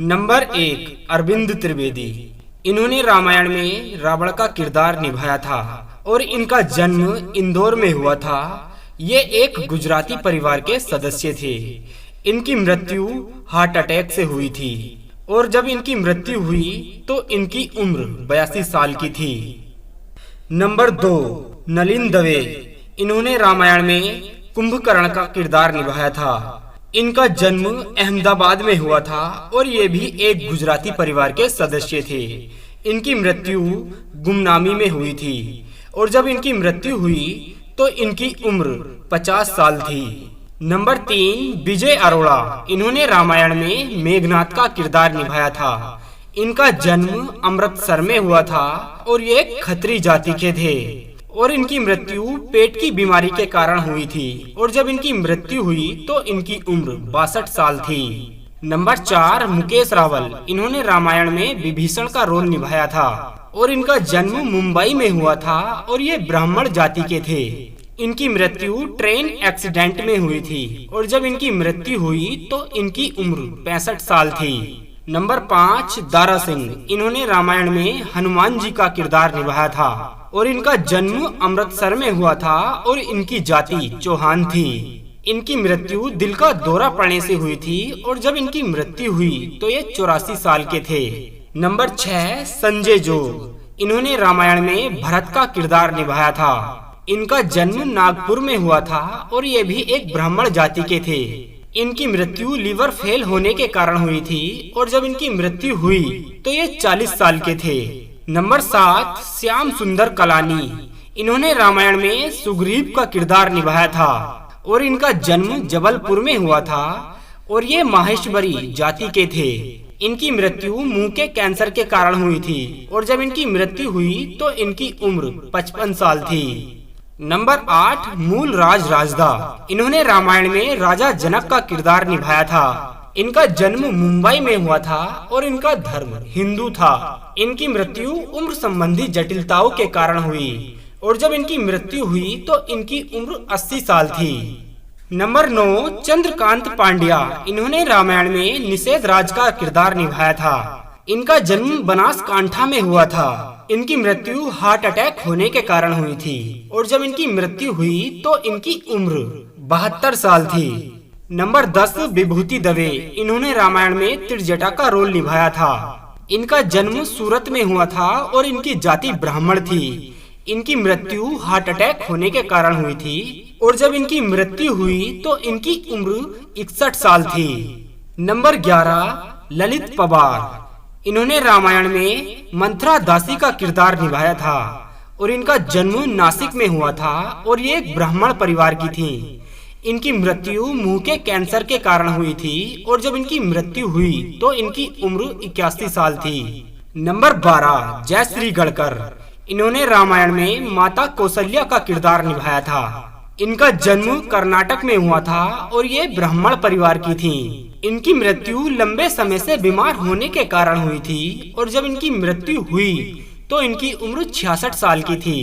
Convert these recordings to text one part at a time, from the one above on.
Number 1 Arvind Trivedi. इन्होंने रामायण में रावण का किरदार निभाया था और इनका जन्म इंदौर में हुआ था। ये एक गुजराती परिवार के सदस्य थे। इनकी मृत्यु हार्ट अटैक से हुई थी और जब इनकी मृत्यु हुई तो इनकी उम्र 82 साल की थी। नंबर 2 नलिन दवे। इन्होंने रामायण में कुंभकर्ण का किरदार निभाया था। इनका जन्म अहमदाबाद में हुआ था और ये भी एक गुजराती परिवार के सदस्य थे। इनकी मृत्यु गुमनामी में हुई थी और जब इनकी मृत्यु हुई तो इनकी उम्र 50 साल थी। नंबर 3 विजय अरोड़ा। इन्होंने रामायण में मेघनाथ का किरदार निभाया था। इनका जन्म अमृतसर में हुआ था और ये खत्री जाति के थे और इनकी मृत्यु पेट की बीमारी के कारण हुई थी और जब इनकी मृत्यु हुई तो इनकी उम्र 62 साल थी। नंबर 4 मुकेश रावल। इन्होंने रामायण में विभीषण का रोल निभाया था और इनका जन्म मुंबई में हुआ था और ये ब्राह्मण जाति के थे। इनकी मृत्यु ट्रेन एक्सीडेंट में हुई थी और जब इनकी मृत्यु हुई तो इनकी उम्र 65 साल थी। नंबर 5 दारा सिंह। इन्होंने रामायण में हनुमान जी का किरदार निभाया था और इनका जन्म अमृतसर में हुआ था और इनकी जाति चौहान थी। इनकी मृत्यु दिल का दौरा पड़ने से हुई थी और जब इनकी मृत्यु हुई तो ये 84 साल के थे। नंबर 6 संजय जोग। इन्होंने रामायण में भरत का किरदार निभाया था। इनका जन्म नागपुर में हुआ था और ये भी एक ब्राह्मण जाति के थे। इनकी मृत्यु लीवर फेल होने के कारण हुई थी और जब इनकी मृत्यु हुई तो ये 40 साल के थे। नंबर 7 श्याम सुंदर कलानी। इन्होंने रामायण में सुग्रीव का किरदार निभाया था और इनका जन्म जबलपुर में हुआ था और ये माहेश्वरी जाति के थे। इनकी मृत्यु मुंह के कैंसर के कारण हुई थी और जब इनकी मृत्यु हुई तो इनकी उम्र 55 साल थी। नंबर 8 मूल राज राजदा। इन्होंने रामायण में राजा जनक का किरदार निभाया था। इनका जन्म मुंबई में हुआ था और इनका धर्म हिंदू था। इनकी मृत्यु उम्र संबंधी जटिलताओं के कारण हुई और जब इनकी मृत्यु हुई तो इनकी उम्र 80 साल थी। नंबर 9 चंद्रकांत पांड्या। इन्होंने रामायण में निषेध राज का किरदार निभाया था। इनका जन्म बनासकांठा में हुआ था। इनकी मृत्यु हार्ट अटैक होने के कारण हुई थी और जब इनकी मृत्यु हुई तो इनकी उम्र 72 साल थी। नंबर 10 विभूति दवे। इन्होंने रामायण में त्रिजटा का रोल निभाया था। इनका जन्म सूरत में हुआ था और इनकी जाति ब्राह्मण थी। इनकी मृत्यु हार्ट अटैक होने के कारण हुई थी और जब इनकी मृत्यु हुई तो इनकी उम्र 61 साल थी। नंबर 11 ललित पवार। इन्होंने रामायण में मंथरा दासी का किरदार निभाया था और इनका जन्म नासिक में हुआ था और ये एक ब्राह्मण परिवार की थी। इनकी मृत्यु मुंह के कैंसर के कारण हुई थी और जब इनकी मृत्यु हुई तो इनकी उम्र 81 साल थी। नंबर 12 जयश्री गढ़कर। इन्होंने रामायण में माता कौशल्या का किरदार निभाया था। इनका जन्म कर्नाटक में हुआ था और ये ब्राह्मण परिवार की थी। इनकी मृत्यु लंबे समय से बीमार होने के कारण हुई थी और जब इनकी मृत्यु हुई तो इनकी उम्र 66 साल की थी।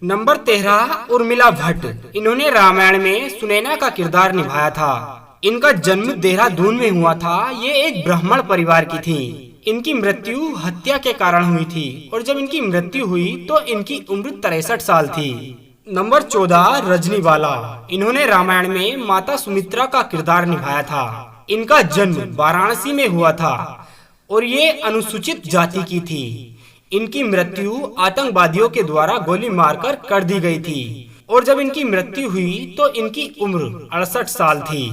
नंबर 13 उर्मिला भट्ट। इन्होंने रामायण में सुनैना का किरदार निभाया था। इनका जन्म देहरादून में हुआ था। ये एक ब्राह्मण परिवार की थी। इनकी मृत्यु हत्या के कारण हुई थी और जब इनकी मृत्यु हुई तो इनकी उम्र 63 साल थी। नंबर 14 रजनीवाला। इन्होंने रामायण में माता सुमित्रा का किरदार निभाया था। इनका जन्म वाराणसी में हुआ था और ये अनुसूचित जाति की थी। इनकी मृत्यु आतंकवादियों के द्वारा गोली मारकर कर दी गई थी और जब इनकी मृत्यु हुई तो इनकी उम्र 68 साल थी।